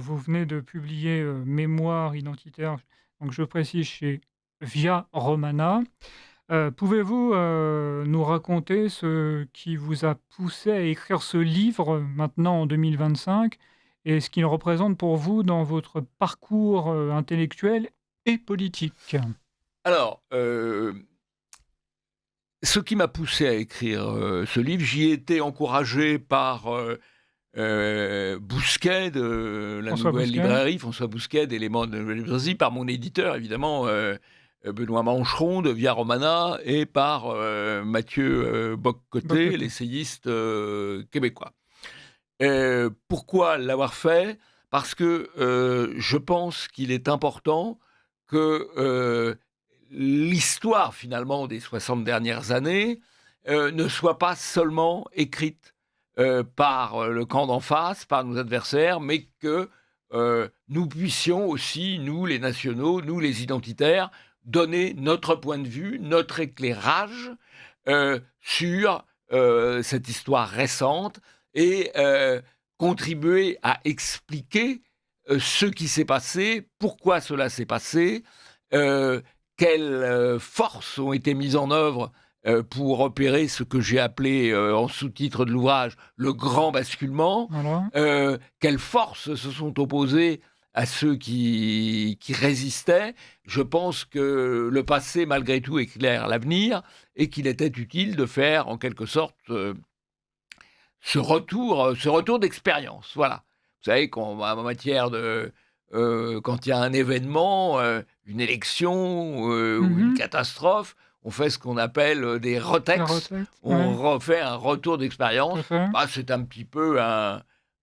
vous venez de publier, Mémoire identitaire, donc je précise chez Via Romana. Pouvez-vous, nous raconter ce qui vous a poussé à écrire ce livre, maintenant en 2025 et ce qu'il représente pour vous dans votre parcours, intellectuel et politique? Alors, ce qui m'a poussé à écrire, ce livre, j'y ai été encouragé par, Bousquet de la François Nouvelle Bousquet? Librairie, François Bousquet d'Éléments de la Nouvelle Librairie, par mon éditeur évidemment, Benoît Mancheron de Via Romana et par, Mathieu, Bock-Côté, Bock-Côté. l'essayiste, québécois. Pourquoi l'avoir fait? Parce que, je pense qu'il est important que, l'histoire finalement des 60 dernières années, ne soit pas seulement écrite, par, le camp d'en face, par nos adversaires, mais que, nous puissions aussi, nous les nationaux, nous les identitaires, donner notre point de vue, notre éclairage, sur, cette histoire récente et contribuer à expliquer, ce qui s'est passé, pourquoi cela s'est passé, heu, quelles, forces ont été mises en œuvre, pour opérer ce que j'ai appelé, en sous-titre de l'ouvrage, le grand basculement. Voilà. Quelles forces se sont opposées à ceux qui résistaient. Je pense que le passé, malgré tout, éclaire l'avenir et qu'il était utile de faire en quelque sorte, ce retour d'expérience, voilà. Vous savez qu'en matière de, quand il y a un événement, une élection, ou une Mmh. catastrophe, on fait ce qu'on appelle, des La retex. retraite, On ouais, refait un retour tout à d'expérience. fait, Bah, c'est un petit peu un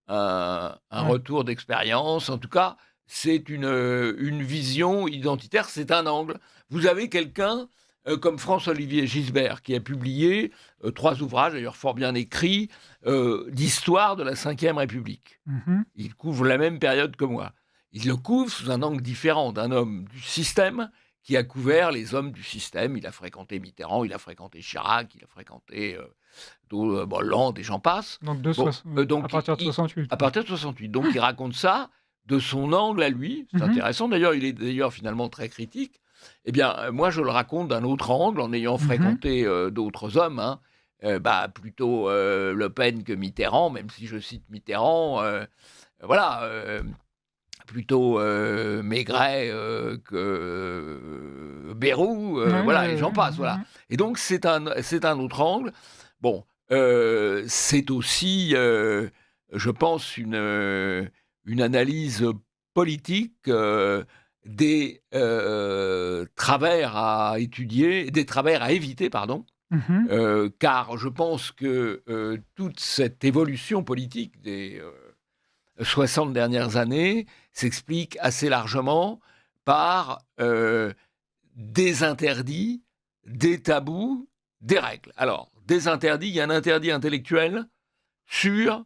ouais. retour d'expérience. En tout cas, c'est une vision identitaire, c'est un angle. Vous avez quelqu'un, comme François-Olivier Gisbert qui a publié, 3 ouvrages d'ailleurs fort bien écrits, d'histoire de la Ve République. Mmh. Il couvre la même période que moi. Il le couvre sous un angle différent d'un homme du système qui a couvert les hommes du système. Il a fréquenté Mitterrand, il a fréquenté Chirac, il a fréquenté, Hollande et j'en passe. Donc de Bon, soix à donc partir de 68, à ouais. partir de 68. Donc il raconte ça de son angle à lui. C'est Mmh. intéressant d'ailleurs, il est d'ailleurs finalement très critique. Eh bien, moi je le raconte d'un autre angle en ayant Mmh. fréquenté, d'autres hommes, hein. Plutôt, Le Pen que Mitterrand, même si je cite Mitterrand, voilà, plutôt, Maigret, que, Bayrou, Ouais, ouais, voilà et j'en ouais, passe, ouais, voilà. ouais. Et donc c'est un autre angle. Bon, c'est aussi, je pense une analyse politique, des, travers à étudier, des travers à éviter, pardon. Mmh. Car je pense que, toute cette évolution politique des, 60 dernières années s'explique assez largement par, des interdits, des tabous, des règles. Alors, des interdits, il y a un interdit intellectuel sur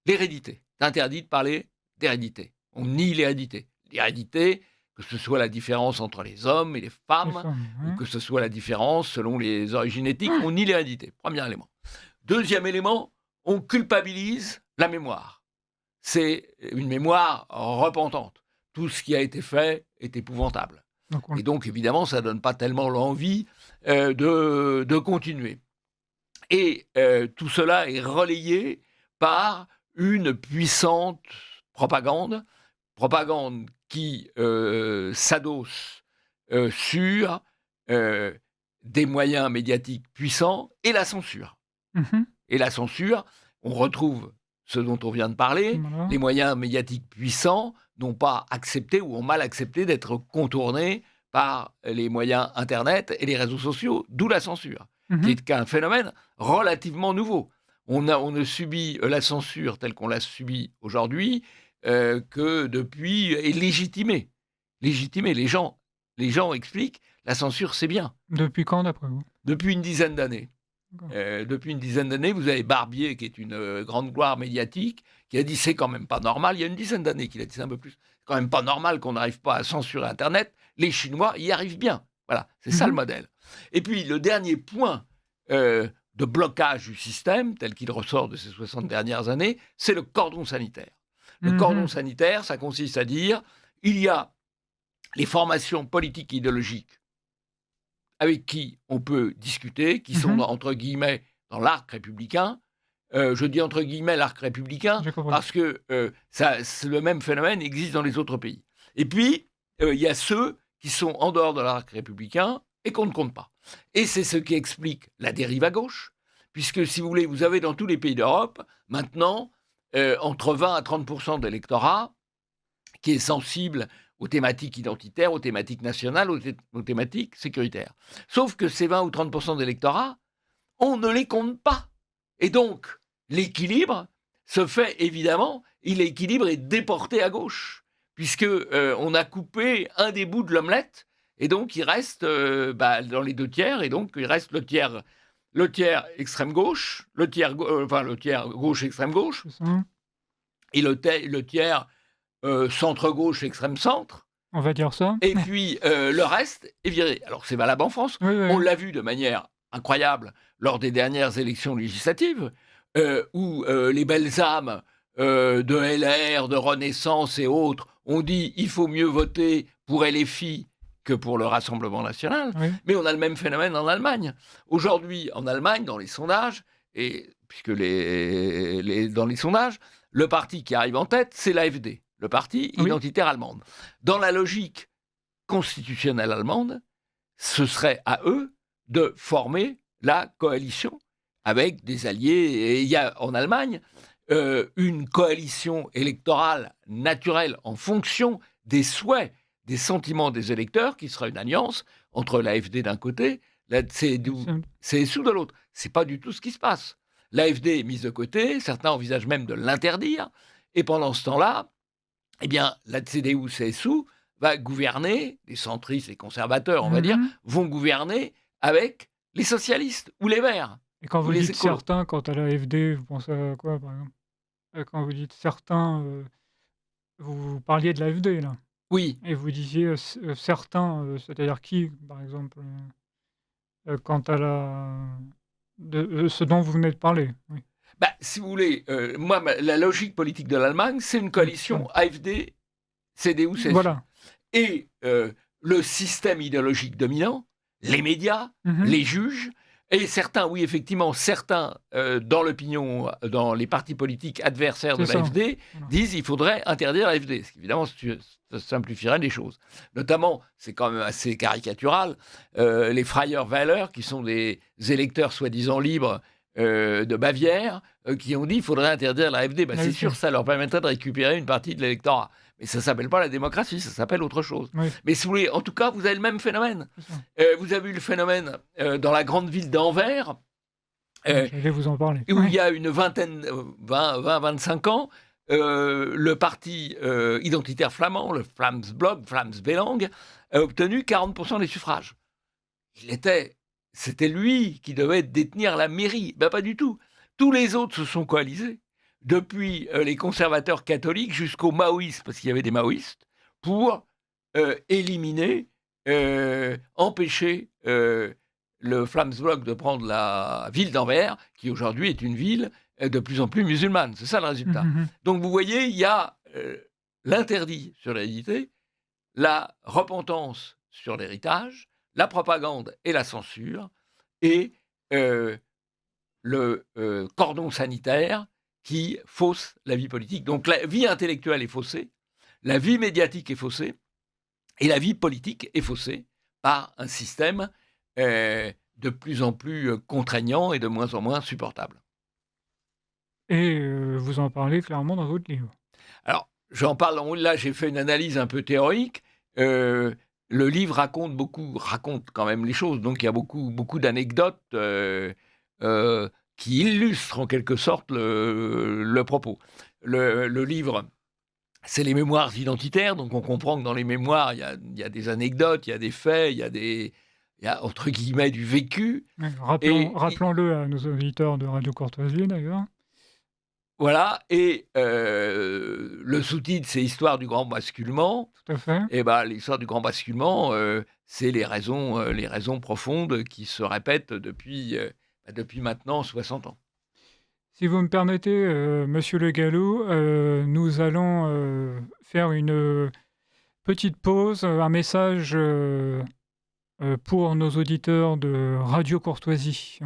l'hérédité. C'est interdit de parler d'hérédité. On nie l'hérédité. L'hérédité, que ce soit la différence entre les hommes et les Les femmes, femmes, ou ouais. que ce soit la différence selon les origines ethniques, on nie l'hérédité. Premier élément. Deuxième élément, on culpabilise la mémoire. C'est une mémoire repentante. Tout ce qui a été fait est épouvantable. Donc on Et donc, évidemment, ça ne donne pas tellement l'envie, de continuer. Et tout cela est relayé par une puissante propagande, propagande qui, s'adosse, sur, heu, des moyens médiatiques puissants et la censure. mmh. Et la censure, on retrouve ce dont on vient de parler, Voilà. les moyens médiatiques puissants n'ont pas accepté ou ont mal accepté d'être contournés par les moyens internet et les réseaux sociaux, d'où la censure, qui Mmh. est qu'un phénomène relativement nouveau. On ne subit la censure telle qu'on l'a subie aujourd'hui, que depuis et légitimée. Légitimée, les gens expliquent: «La censure, c'est bien», Depuis quand d'après vous? depuis une dizaine d'années. D'accord. Depuis une dizaine d'années, vous avez Barbier, qui est une, grande gloire médiatique, qui a dit: «C'est quand même pas normal». Il y a une dizaine d'années qu'il a dit ça, un peu plus. «C'est quand même pas normal qu'on n'arrive pas à censurer internet. Les Chinois y arrivent bien». Voilà, c'est ça le Mmh. modèle. Et puis le dernier point, de blocage du système, tel qu'il ressort de ces 60 dernières années, c'est le cordon sanitaire. Le Mmh cordon mh. sanitaire, ça consiste à dire, il y a les formations politiques et idéologiques avec qui on peut discuter, qui sont Mmh. entre guillemets dans l'arc républicain. Je dis entre guillemets l'arc républicain J'ai compris. parce que le même phénomène existe dans les autres pays. Et puis, il y a ceux qui sont en dehors de l'arc républicain et qu'on ne compte pas. Et c'est ce qui explique la dérive à gauche, puisque si vous voulez, vous avez dans tous les pays d'Europe maintenant entre 20 à 30% de l'électorat qui est sensible aux thématiques identitaires, aux thématiques nationales, aux thématiques sécuritaires. Sauf que ces 20 ou 30% d'électorat, on ne les compte pas. Et donc, l'équilibre se fait évidemment, l'équilibre est déporté à gauche, puisque on a coupé un des bouts de l'omelette, et donc il reste dans les deux tiers, et donc il reste le tiers extrême gauche, le tiers gauche extrême gauche, C'est ça? et le tiers centre-gauche, extrême-centre, On va dire ça? et puis le reste est viré. Alors c'est valable en France. Oui, oui, On oui. l'a vu de manière incroyable lors des dernières élections législatives, où les belles âmes de LR, de Renaissance et autres ont dit il faut mieux voter pour LFI que pour le Rassemblement national. Oui. Mais on a le même phénomène en Allemagne. Aujourd'hui, en Allemagne, dans les sondages, et puisque dans les sondages, le parti qui arrive en tête, c'est l'AfD, le parti Oui. identitaire allemande. Dans la logique constitutionnelle allemande, ce serait à eux de former la coalition avec des alliés. Et il y a en Allemagne une coalition électorale naturelle en fonction des souhaits, des sentiments des électeurs, qui sera une alliance entre l'AfD d'un côté, la CSU de l'autre. C'est pas du tout ce qui se passe. L'AfD est mise de côté, certains envisagent même de l'interdire, et pendant ce temps-là, eh bien, la CDU-CSU va gouverner, les centristes, les conservateurs, on va dire, Mmh. vont gouverner avec les socialistes ou les verts Et quand ou vous les dites écolos. certains, quant à l'AfD, vous pensez à quoi, par exemple? Quand vous dites certains, vous parliez de l'AfD, là? Oui, Et vous disiez, certains, c'est-à-dire qui, par exemple, quant à ce dont vous venez de parler? Oui. bah, si vous voulez, moi, la logique politique de l'Allemagne, c'est une Oui, voilà. coalition AfD, CDU-CSU. Voilà. Et le système idéologique dominant, les médias, Mmh. les juges, et certains, oui, effectivement, certains dans l'opinion, dans les partis politiques adversaires de C'est ça. l'AfD, Voilà. disent qu'il faudrait interdire l'AfD, ce qui évidemment ça simplifierait les choses. Notamment, c'est quand même assez caricatural, les Freier Wähler, qui sont des électeurs soi-disant libres de Bavière, qui ont dit qu'il faudrait interdire l'AfD. Bah, Ah c'est oui, sûr, ça leur permettrait de récupérer une partie de l'électorat. Mais ça ne s'appelle pas la démocratie, ça s'appelle autre chose. oui, Mais si vous voulez, en tout cas, vous avez le même phénomène. c'est ça. Vous avez eu le phénomène dans la grande ville d'Anvers, Oui, euh, j'allais vous en parler. où il Oui. y a une vingtaine, 25 ans, le parti identitaire flamand, le Flamsblok, Flamsbelang, a obtenu 40% des suffrages. C'était lui qui devait détenir la mairie. Ben, pas du tout. Tous les autres se sont coalisés, depuis les conservateurs catholiques jusqu'aux maoïstes, parce qu'il y avait des maoïstes, pour éliminer, empêcher le Flamsblok de prendre la ville d'Anvers, qui aujourd'hui est une ville de plus en plus musulmane. C'est ça le résultat. Mmh. Donc vous voyez, il y a l'interdit sur l'hérédité, la repentance sur l'héritage, la propagande et la censure, et le cordon sanitaire qui fausse la vie politique. Donc la vie intellectuelle est faussée, la vie médiatique est faussée, et la vie politique est faussée par un système de plus en plus contraignant et de moins en moins supportable. Et vous en parlez clairement dans votre livre. Alors, j'en parle, là j'ai fait une analyse un peu théorique. Le livre raconte quand même les choses, donc il y a beaucoup d'anecdotes qui illustrent en quelque sorte le propos. Le livre, c'est les mémoires identitaires, donc on comprend que dans les mémoires, il y a des anecdotes, il y a des faits, il y a entre guillemets du vécu. Oui, Et rappelons-le à nos auditeurs de Radio Courtoisie, d'ailleurs. voilà, et le sous-titre, c'est Histoire du grand basculement. Tout à fait. Et ben, l'histoire du grand basculement, c'est les raisons profondes qui se répètent depuis maintenant 60 ans. Si vous me permettez, monsieur Le Gallou, nous allons, faire une petite pause, un message, pour nos auditeurs de Radio Courtoisie.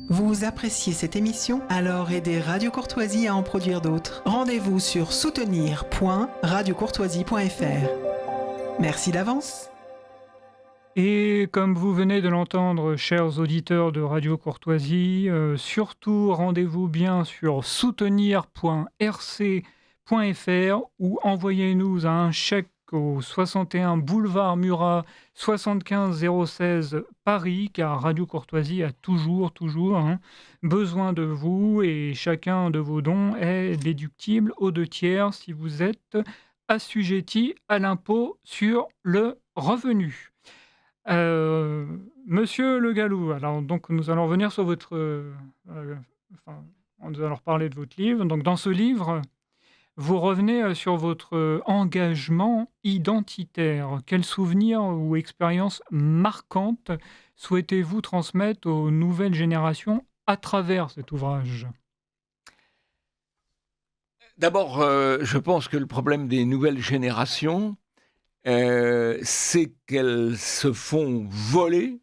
Vous appréciez cette émission? Alors aidez Radio Courtoisie à en produire d'autres. Rendez-vous sur soutenir.radiocourtoisie.fr. Merci d'avance. Et comme vous venez de l'entendre, chers auditeurs de Radio Courtoisie, surtout rendez-vous bien sur soutenir.rc.fr ou envoyez-nous un chèque au 61 boulevard Murat 75 016 Paris, car Radio Courtoisie a toujours besoin de vous et chacun de vos dons est déductible aux 2/3 si vous êtes assujetti à l'impôt sur le revenu. Monsieur Le Gallou, alors donc nous allons revenir sur votre, enfin, nous allons reparler de votre livre. Donc dans ce livre, vous revenez, sur votre, engagement identitaire. Quels souvenirs ou expériences marquantes souhaitez-vous transmettre aux nouvelles générations à travers cet ouvrage? D'abord, je pense que le problème des nouvelles générations, c'est qu'elles se font voler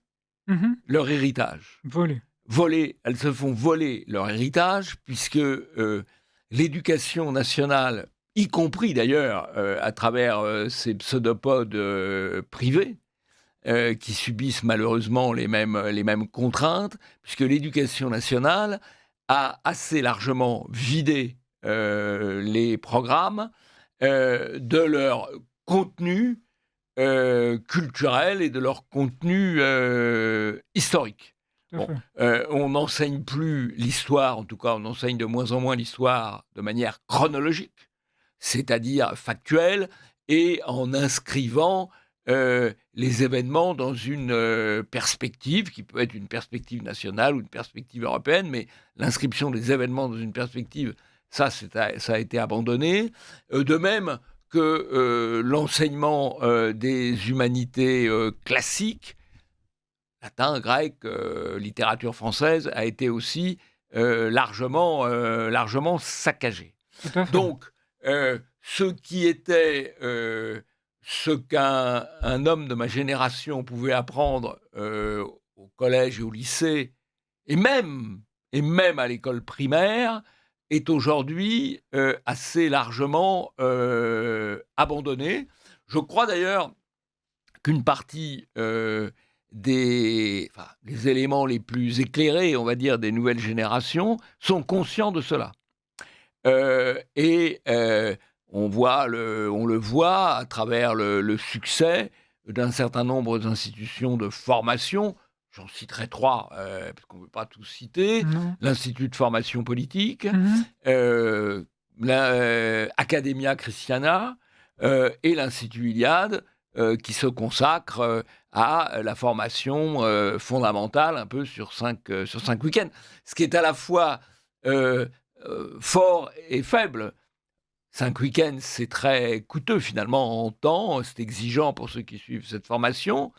Mmh. leur héritage. Elles se font voler leur héritage puisque l'éducation nationale, y compris d'ailleurs à travers ces pseudopodes privés, qui subissent malheureusement les mêmes contraintes, puisque l'éducation nationale a assez largement vidé les programmes de leur contenu culturel et de leur contenu historique. Tout à Bon, fait. on n'enseigne plus l'histoire, en tout cas on enseigne de moins en moins l'histoire de manière chronologique, c'est-à-dire factuelle, et en inscrivant les événements dans une perspective, qui peut être une perspective nationale ou une perspective européenne, mais l'inscription des événements dans une perspective, ça a été abandonné. De même que l'enseignement des humanités classiques, latin, grec, littérature française, a été aussi largement saccagé. Tout à fait. Donc, ce qui était ce qu'un homme de ma génération pouvait apprendre au collège et au lycée, et même à l'école primaire, est aujourd'hui assez largement abandonné. Je crois d'ailleurs qu'une partie des éléments les plus éclairés, on va dire, des nouvelles générations, sont conscients de cela. On le voit à travers le succès d'un certain nombre d'institutions de formation. J'en citerai 3, parce qu'on ne peut pas tous citer. Non. L'Institut de formation politique, Mmh. Academia Christiana et l'Institut Iliade, qui se consacre à la formation fondamentale, un peu sur 5 week-ends. Ce qui est à la fois fort et faible. 5 week-ends, c'est très coûteux finalement en temps, c'est exigeant pour ceux qui suivent cette formation,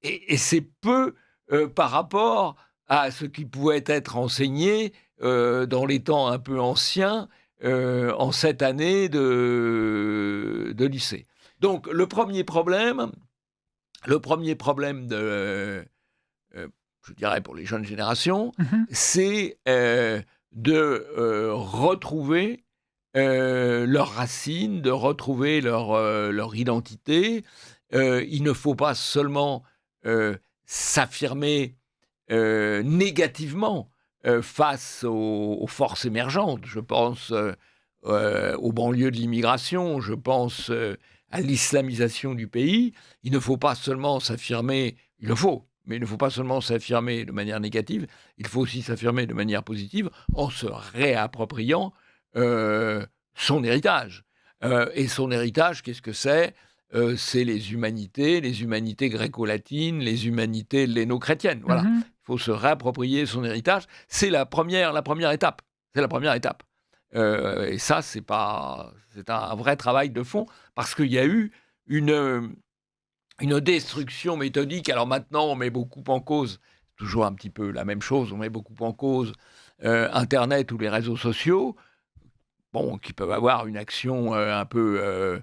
et c'est peu par rapport à ce qui pouvait être enseigné dans les temps un peu anciens en cette année de lycée. Donc le premier problème de, je dirais pour les jeunes générations, Mmh. c'est de retrouver leurs racines, de retrouver leur identité. Il ne faut pas seulement s'affirmer négativement face aux forces émergentes. Je pense aux banlieues de l'immigration, je pense à l'islamisation du pays. Il ne faut pas seulement s'affirmer, mais il ne faut pas seulement s'affirmer de manière négative, il faut aussi s'affirmer de manière positive en se réappropriant son héritage. Et son héritage, qu'est-ce que c'est ? C'est les humanités gréco-latines, les humanités helléno-chrétiennes. Voilà. Mmh. Il faut se réapproprier son héritage. C'est la première étape. C'est la première étape. Et ça, c'est un vrai travail de fond, parce qu'il y a eu une destruction méthodique. Alors maintenant, on met beaucoup en cause toujours un petit peu la même chose. On met beaucoup en cause Internet ou les réseaux sociaux, qui peuvent avoir une action un peu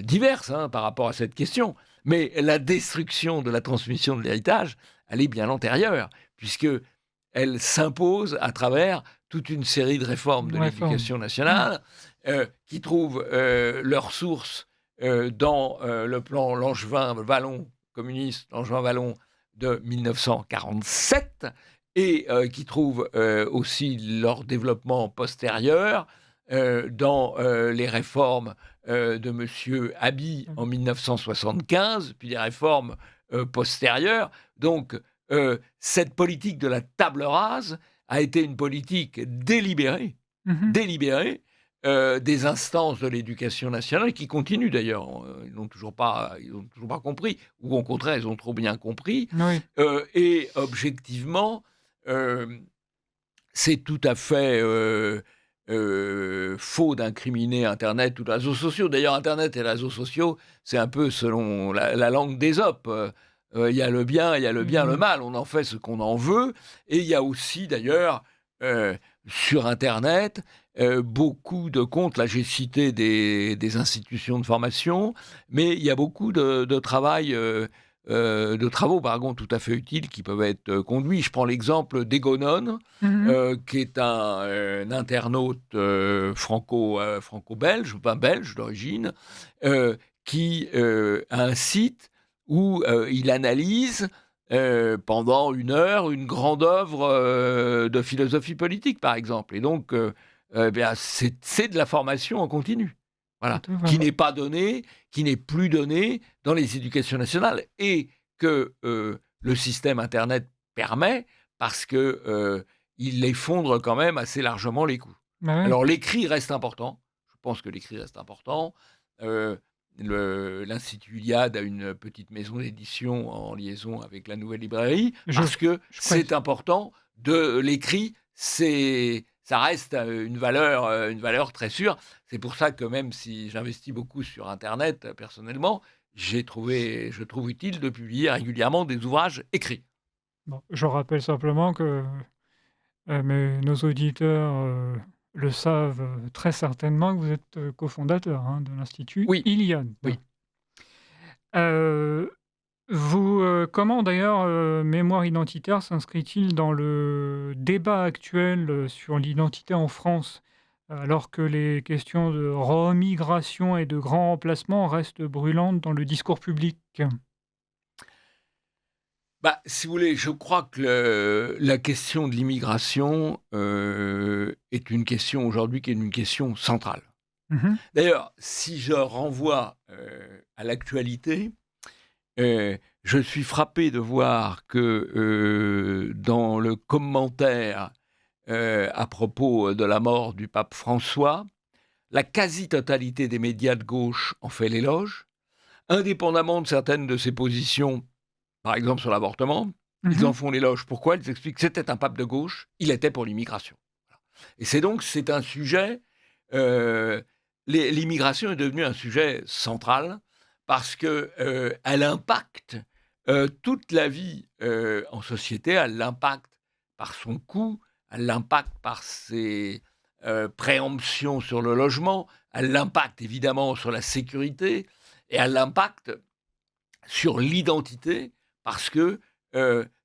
diverse par rapport à cette question. Mais la destruction de la transmission de l'héritage, elle est bien antérieure, puisqu'elle s'impose à travers toute une série de réformes de l'éducation nationale qui trouvent leur source dans le plan Langevin-Wallon, communiste Langevin-Wallon de 1947, et qui trouvent aussi leur développement postérieur dans les réformes de M. Haby en 1975, puis des réformes postérieures. Donc, cette politique de la table rase a été une politique délibérée des instances de l'éducation nationale, qui continuent d'ailleurs. Ils n'ont toujours pas compris, ou au contraire, ils ont trop bien compris. Oui. Et objectivement, c'est tout à fait faux d'incriminer Internet ou les réseaux sociaux. D'ailleurs, Internet et les réseaux sociaux, c'est un peu selon la langue d'Ésope. Il y a le bien, il y a le bien, le mal. On en fait ce qu'on en veut. Et il y a aussi, d'ailleurs, sur Internet, beaucoup de comptes. Là, j'ai cité des institutions de formation, mais il y a beaucoup de travaux, tout à fait utiles qui peuvent être conduits. Je prends l'exemple d'Egonon, qui est un internaute franco-belge, belge d'origine, qui a un site où il analyse pendant 1 heure une grande œuvre de philosophie politique, par exemple. Et donc, c'est de la formation en continu. Voilà, qui n'est pas donnée, qui n'est plus donnée dans les éducations nationales, et que le système Internet permet, parce qu'il effondre quand même assez largement les coûts. Alors, l'écrit reste important. Je pense que l'écrit reste important. L'Institut Iliade a une petite maison d'édition en liaison avec la Nouvelle Librairie, parce que c'est important. L'écrit, ça reste une valeur très sûre. C'est pour ça que, même si j'investis beaucoup sur Internet, personnellement, je trouve utile de publier régulièrement des ouvrages écrits. Bon, je rappelle simplement que nos auditeurs le savent très certainement, que vous êtes cofondateur de l'Institut Iliade. Oui. Comment d'ailleurs Mémoire identitaire s'inscrit-il dans le débat actuel sur l'identité en France, alors que les questions de remigration et de grand remplacement restent brûlantes dans le discours public? Si vous voulez, je crois que la question de l'immigration est une question aujourd'hui qui est une question centrale. D'ailleurs, si je renvoie à l'actualité, je suis frappé de voir que dans le commentaire à propos de la mort du pape François, la quasi-totalité des médias de gauche en fait l'éloge, indépendamment de certaines de ses positions, par exemple sur l'avortement. Ils en font l'éloge. Pourquoi? Ils expliquent que c'était un pape de gauche, il était pour l'immigration. Et c'est un sujet... l'immigration est devenue un sujet central, parce qu'elle impacte toute la vie en société. Elle l'impacte par son coût, elle l'impacte par ses préemptions sur le logement, elle l'impacte évidemment sur la sécurité, et elle l'impacte sur l'identité, parce que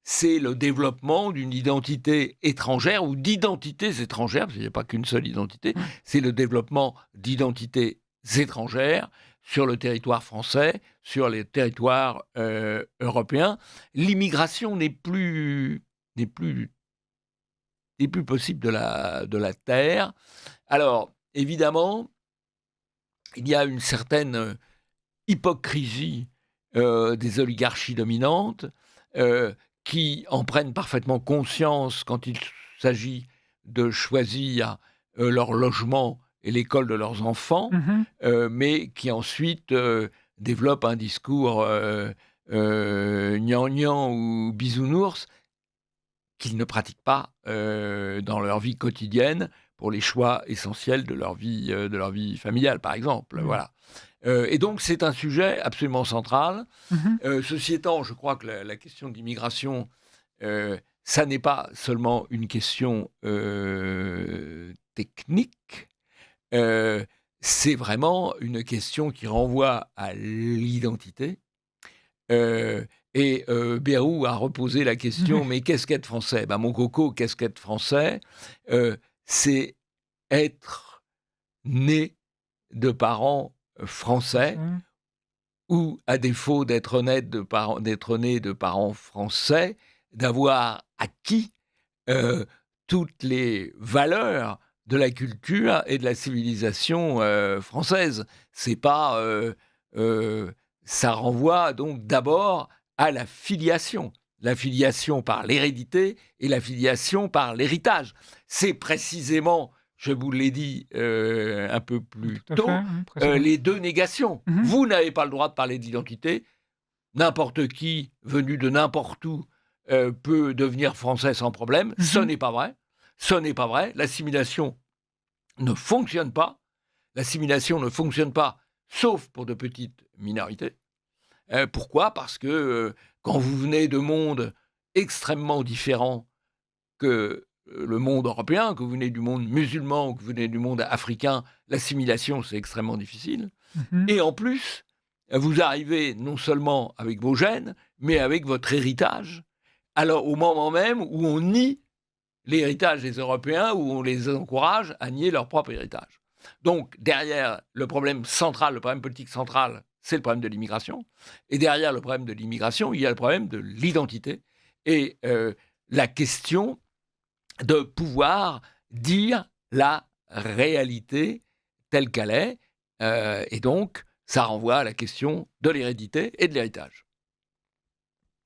c'est le développement d'une identité étrangère, ou d'identités étrangères, parce qu'il n'y a pas qu'une seule identité, c'est le développement d'identités étrangères sur le territoire français, sur les territoires européens. L'immigration n'est plus possible de la terre. Alors, évidemment, il y a une certaine hypocrisie des oligarchies dominantes qui en prennent parfaitement conscience quand il s'agit de choisir leur logement et l'école de leurs enfants, mais qui ensuite développent un discours gnangnan ou bisounours qu'ils ne pratiquent pas dans leur vie quotidienne pour les choix essentiels de leur vie familiale, par exemple. Voilà. Et donc, c'est un sujet absolument central. Ceci étant, je crois que la question de l'immigration ça n'est pas seulement une question technique, c'est vraiment une question qui renvoie à l'identité. Bérou a reposé la question, mais qu'est-ce qu'être français ? Mon coco, qu'est-ce qu'être français ? C'est être né de parents français, ou à défaut d'être né de parents français, d'avoir acquis toutes les valeurs de la culture et de la civilisation française. C'est pas, ça renvoie donc d'abord à la filiation par l'hérédité et la filiation par l'héritage. C'est précisément, je vous l'ai dit un peu plus tôt, les deux négations. Vous n'avez pas le droit de parler d'identité. N'importe qui, venu de n'importe où, peut devenir français sans problème. Ce n'est pas vrai. Ce n'est pas vrai. L'assimilation ne fonctionne pas. L'assimilation ne fonctionne pas, sauf pour de petites minorités. Pourquoi ? Parce que quand vous venez de mondes extrêmement différents que le monde européen, que vous venez du monde musulman ou que vous venez du monde africain, l'assimilation, c'est extrêmement difficile. Et en plus, vous arrivez non seulement avec vos gènes, mais avec votre héritage, alors au moment même où on nie l'héritage des Européens, où on les encourage à nier leur propre héritage. Donc, derrière le problème central, le problème politique central, c'est le problème de l'immigration. Et derrière le problème de l'immigration, il y a le problème de l'identité et la question de pouvoir dire la réalité telle qu'elle est. Et donc, ça renvoie à la question de l'hérédité et de l'héritage.